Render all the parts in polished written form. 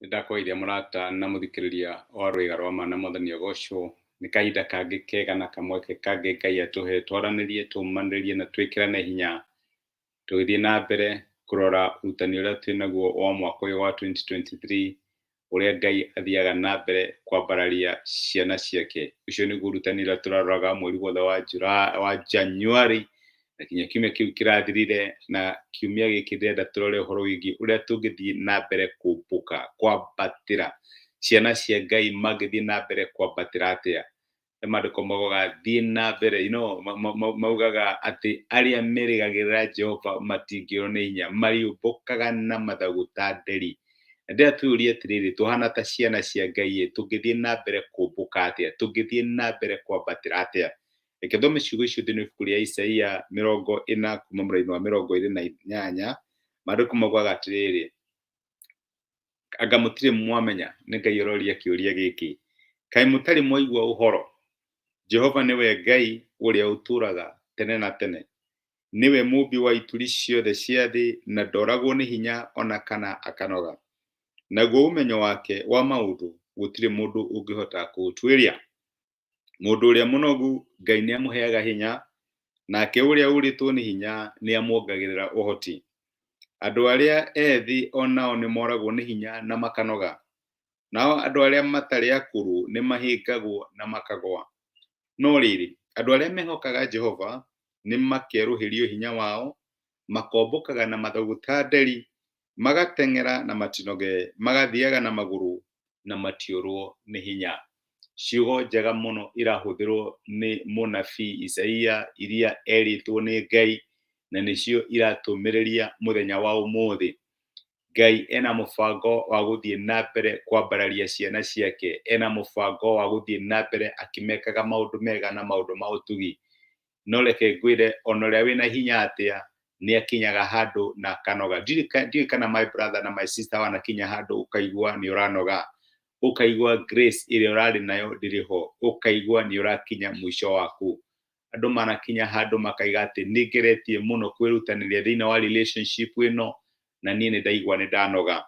Ndakwĩria mũrata na mũthikĩrĩria wa rwĩga rwa mana mwathani agocwo nĩ kahinda kangĩ kega na kamweke kangĩ Ngai atũhe twaranĩrie tũmanĩrĩrie na twĩkĩrane hinya tũgĩthiĩ na mbere kũrora ũrutani ũrĩa twĩnaguo wa mwaka ũyũ wa 2023 ũrĩa Ngai athiaga na mbere kwambararia ciana ciake. Ũcio nĩguo ũrutani ũrĩa tũraroraga mweri wothe wa January na kinya kiumia kĩu kĩrathirire, na kiumia gĩkĩ ndĩrenda tũrore ũhoro wĩgiĩ ũrĩa tũngĩthiĩ na mbere kũmbũka, kwambatĩra ciana cia Ngai magĩthiĩ na mbere kwambatĩra atĩa. Maandĩko maugaga thiĩ na mbere, maugaga atĩ arĩa merĩgagĩrĩra Jehova matingĩũrwo nĩ hinya, mariũmbũkaga na mathagu ta nderi. Ndĩrenda twĩyũrie atĩrĩrĩ, tũhana ta ciana cia Ngai, tũngĩthiĩ na mbere kũmbũka atĩa, tũngĩthiĩ na mbere kwambatĩra atĩa. Reke thome ciugo icio thĩinĩ wa ibuku rĩa Isaia 40 kuma mũraini wa 28. Maandĩko maugaga atĩrĩrĩ, anga mũtirĩ mwamenya, nĩ Ngai ũroria kĩũria gĩkĩ, kaĩ mũtarĩ mwaigua ũhoro? Jehova nĩwe Ngai ũrĩa ũtũũraga tene na tene, nĩwe mũmbi wa ituri ciothe cia thĩ, na ndoragwo nĩ hinya ona kana akanoga. Naguo ũmenyo wake wa maũndũ gũtirĩ mũndũ ũngĩhota kũũtuĩria. Mũndũ ũrĩa mũnogu Ngai nĩ amũheaga hinya, nake ũrĩa ũrĩtwo nĩ hinya nĩ amuongagĩrĩra ũhoti. Andũ arĩa ethĩ onao nĩ moragwo nĩ hinya na makanoga, nao andũ arĩa matarĩ akũrũ nĩ mahĩngagwo na makagwa. No rĩrĩ, andũ arĩa mehokaga Jehova nĩ makerũhĩrio hinya wao, makombũkaga na mathagu ta nderi, magateng'era na matinoge, magathiaga na magũrũ na matiũrwo nĩ hinya. Ciugo njega mũno irahũthĩrwo nĩ mũnabii Isaia, iria erĩtwo nĩ Ngai, na nĩcio iratũmĩrĩria mũthenya wa ũmũthĩ. Ngai ena mũbango wa gũthiĩ na mbere kwambararia ciana ciake, ena mũbango wa gũthiĩ na mbere akĩmekaga maũndũ mega na maũndũ ma ũtugi. No reke ngwĩre, ona ũrĩa wĩna hinya atĩa nĩ akinyaga handũ na akanoga. Ndiũĩ kana my brother na my sister wanakinya handũ ũkaigua nĩ ũranoga, ũkaigua grace ĩrĩa ũrarĩ nayo ndĩrĩ ho, ũkaigua nĩ ũrakinya mũico waku. Andũ manakinya handũ makaiga atĩ nĩ ngeretie mũno kwĩrutanĩria thĩinĩ wa relationship ĩno, na niĩ nĩ ndaigua nĩ ndanoga.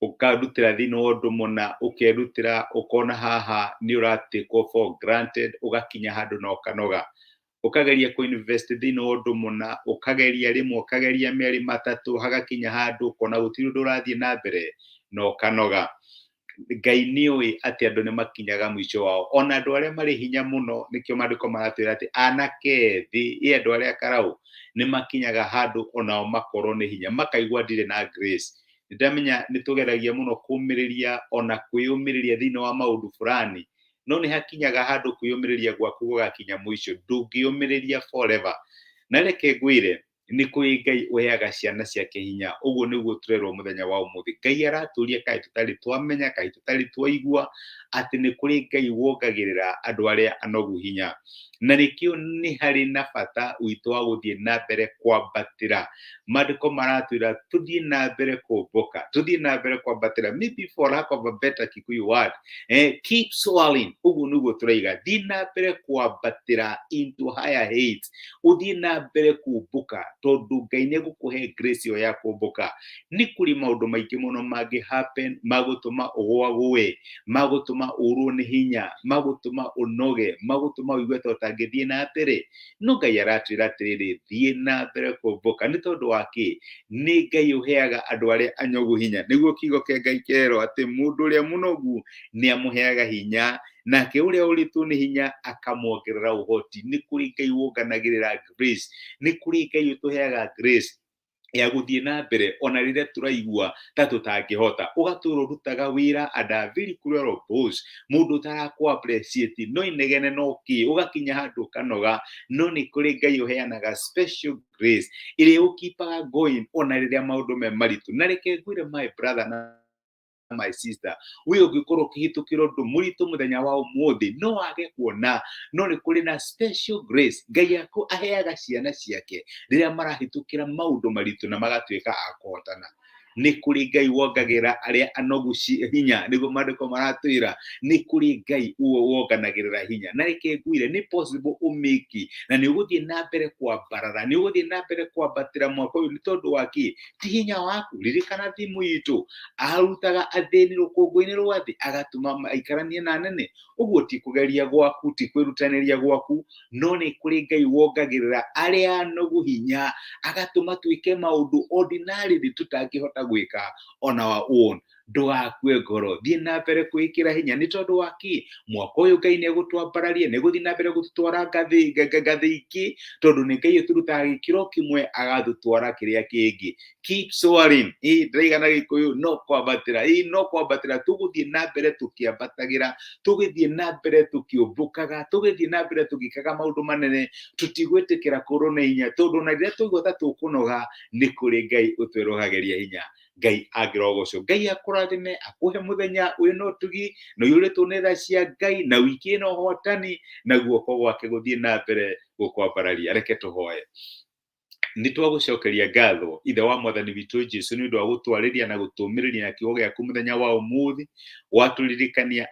Ũkarutĩra thĩinĩ wa ũndũ mũna, ũkerutĩra ũkona haha nĩ ũratakwo for granted, ũgakinya handũ na ũkanoga. Ũkageria kũ-invest thĩinĩ wa ũndũ mũna, ũkageria rĩmwe, ũkageria merĩ matatũ, hagakinya handũ ũkona gũtirĩ ũndũ ũrathiĩ na mbere na ũkanoga. Ngai nĩoĩ atĩ andũ nĩ makinyaga mũico wao, ona andũ arĩa marĩ hinya mũno. Nĩkĩo maandĩko maratwĩra atĩ anake ethĩ, andũ arĩa akaraũ, nĩ makinyaga handũ onao makorwo nĩ hinya, makaigua ndirĩ na grace. Nĩndamenya nĩ tũgeragia mũno kũũmĩrĩria ona kwĩyũmĩrĩria thĩinĩ wa maũndũ fulani, no nĩ hakinyaga handũ kwĩyũmĩrĩria gwaku gũgakinya mũico, ndũngĩyũmĩrĩria forever. Na reke ngwĩre, nĩ kũrĩ Ngai ũheaga ciana ciake hinya. Ũguo nĩguo tũrerwo mũthenya wa ũmũthĩ. Ngai aratũria kaĩ tũtarĩ twamenya, kaĩ tũtarĩ twaigua atĩ nĩ kũrĩ Ngai wongagĩrĩra andũ arĩa anogu hinya. Na nĩkĩo nĩ harĩ na bata witũ wa gũthiĩ na mbere kwambatĩra. Maandĩko maratwĩra tũthiĩ na mbere kũmbũka, tũthiĩ na mbere kwambatĩra, maybe for lack of a better Kikuyu word, keep soaring. Ũguo nĩguo tũraiga, thiĩ na mbere kwambatĩra into higher heights, ũthiĩ na mbere kũmbũka, tondũ Ngai nĩ egũkũhe grace ĩyo ya kũmbũka. Nĩ kũrĩ maũndũ maingĩ mũno mangĩ happen, magũtũma ũgũagũe, magũtũma ũrwo nĩ hinya, magũtũma ũnoge, magũtũma ũigue ta ũtangĩthiĩ na mbere. No Ngai aratwĩra atĩrĩrĩ, thiĩ na mbere kũmbũka. Nĩ tondũ wa kĩ? Nĩ Ngai ũheaga andũ arĩa anyogu hinya. Nĩguo kiugo kĩa Ngai kĩerwo atĩ mũndũ ũrĩa mũnogu nĩ amũheaga hinya, nake ũrĩa ũrĩtwo nĩ hinya akamuongerera ũhoti. Nĩ kũrĩ Ngai wonganagĩrĩra grace, nĩ kũrĩ Ngai ũtũheaga grace ya gũthiĩ na mbere ona rĩrĩa tũraigua ta tũtangĩhota. Ũgatũũra ũrutaga wĩra and a very cruel boss, mũndũ ũtarakũ appreciate, no inegene no kĩ, ũgakinya handũ ũkanoga. No nĩ kũrĩ Ngai ũheanaga special grace ĩrĩa ũkipaga going ona rĩrĩa maũndũ me maritũ. Na reke ngwĩre my brother na my sister, we ũngĩkorwo ũkĩhĩtũkĩra ũndũ mũritũ mũthenya wa ũmũthĩ, no wage kuona, no nĩ kũrĩ na special grace Ngai aheaga ciana ciake rĩrĩa marahĩtũkĩra maũndũ maritũ na magatuĩka a kũhotana. nĩ kũrĩ Ngai wongagĩrĩra arĩa anogu hinya, nĩguo maandĩko maratwĩra nĩ kũrĩ Ngai wonganagĩrĩra hinya. Na reke ngwĩre nĩ possible ũmĩki na nĩ ũgũthiĩ na mbere kwambarara, nĩ ũgũthiĩ na mbere kwambatĩra mwaka ũyũ nĩ tondũ wa kĩ? Ti hinya waku. Ririkana thimũ itũ arutaga athĩni rũkũngũ-inĩ rwa thĩ agatũma aikaranie na nene. Ũguo ti kũgeria gwaku, ti kwĩrutanĩria gwaku, no nĩ kũrĩ Ngai wongagĩrĩra arĩa anogu hinya, agatũma twĩke maũndũ ordinarily tutangĩhota gwĩka on our own. Ndũgakue ngoro, thiĩ na mbere kwĩkĩra hinya nĩ tondũ wa kĩ? Mwaka ũyũ Ngai nĩ egũtwambararia, nĩ egũthiĩ na mbere gũtũtwara ngathĩ ingĩ, tondũ nĩ Ngai ũtũrutaga gĩkĩro kĩmwe agatũtwara kĩrĩa kĩngĩ. Keep soaring. Ndaigana Gĩkũyũ, no kwambatĩra, tũgũthiĩ na mbere tũkĩambatagĩra, tũgĩthiĩ na mbere tũkĩũmbũkaga, tũgĩthiĩ na mbere tũgĩkaga maũndũ manene, tũtigwĩtĩkĩra kũrwo nĩ hinya, tondũ na rĩrĩa tũigua ta tũkũnoga nĩ kũrĩ Ngai ũtwĩrũhagĩria hinya. Ngai angĩrogocwo. Ngai akũrathime, akũhe mũthenya wĩna ũtugi na ũiyũrĩtwo nĩ tha cia Ngai na wiki ĩno ũhotani na guoko gwake gũthiĩ na mbere gũkwambararia. Reke tũhoe. Nĩ twagũcokeria ngatho ithe wa mwathani witũ Jesũ nĩ ũndũ wa gũtwarĩria na gũtũmĩrĩria na kiugo gĩaku mũthenya wa ũmũthĩ, watũririkania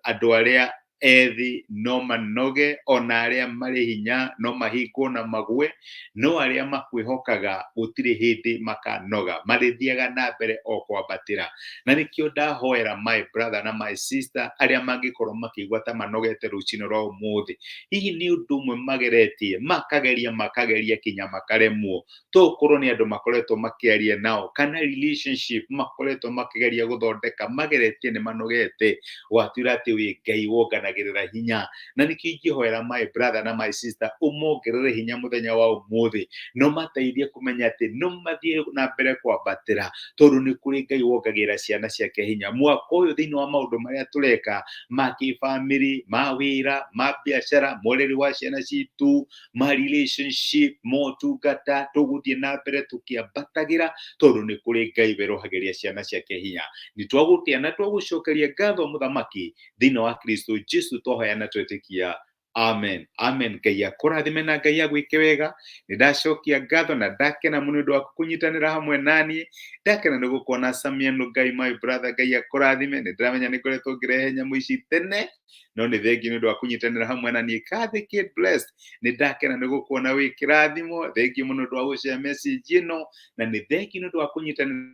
andũ arĩa ethĩ no manoge, ona arĩa marĩ hinya no mahingwo na magwe, no arĩa makwĩhokaga gũtirĩ hĩndĩ makanoga, marĩthiaga na mbere o kwambatĩra. Na nĩkĩo ndahoera my brother na my sister arĩa mangĩkorwo makĩigua ta manogete rũciinĩ rwa ũmũthĩ. Hihi nĩ ũndũ ũmwe mageretie, makageria kinya makaremwo, tokorwo nĩ andũ makoretwo makĩaria nao kana relationship makoretwo makĩgeria gũthondeka, mageretie nĩ manogete, watwĩra atĩ wĩ Ngai wonganagĩrĩra hinya. Na nĩkĩo ingĩhoera my brother na my sister ũmongerere hinya mũthenya wa ũmũthĩ, no mateithie kũmenya atĩ no mathiĩ na mbere kwambatĩra, tondũ nĩ kũrĩ Ngai wongagĩrĩra ciana ciake hinya. Mwaka ũyũ thĩinĩ wa maũndũ marĩa tũreka ma kĩbamĩrĩ, ma wĩra, ma biacara, mũreri wa ciana citũ, ma relationship, motungata, tũgũthiĩ na mbere tũkĩambatagĩra, tondũ nĩ kũrĩ Ngai werũhagĩria ciana ciake hinya. Nĩ twagũtĩa na twagũcokeria ngatho mũthamaki thĩinĩ wa Kristo Jesũ twahoya na twetĩkia. Amen. Amen. Ngai akũrathime na Ngai agwĩke wega. Nĩ ndacokia ngatho na ndakena mũno nĩ ũndũ wa kũnyitanĩra hamwe naniĩ. Ndakena nĩ gũkuona Samia Ngai my brother. Ngai akũrathime. Nĩ ndĩramenya nĩ ngoretwo ngĩrehe nyamũ ici tene, no nĩ thengiũ nĩ ũndũ wa kũnyitanĩra hamwe naniĩ. Kathy Kid Blessed, nĩ ndakena nĩ gũkuona wĩ kĩrathimo. Thengiũ mũno nĩ ũndũ wa gũshare message ĩno, na nĩ thengiũ nĩ ũndũ wa kũnyitanĩra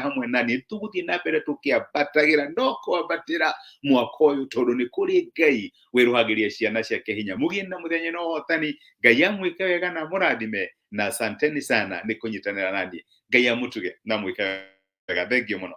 hamwe naniĩ. Tũgũthiĩ na mbere tũkĩambatagĩra, no kwambatĩra mwaka ũyũ, tondũ nĩ kũrĩ Ngai werũhagĩria ciana ciake hinya. Mũgĩe na mũthenya na ũhotani. Ngai amwĩke wega na mũrathime, na asanteni sana nĩ kũnyitanĩra naniĩ. Ngai amũtuge na mwĩke wega. Thengiũ mũno.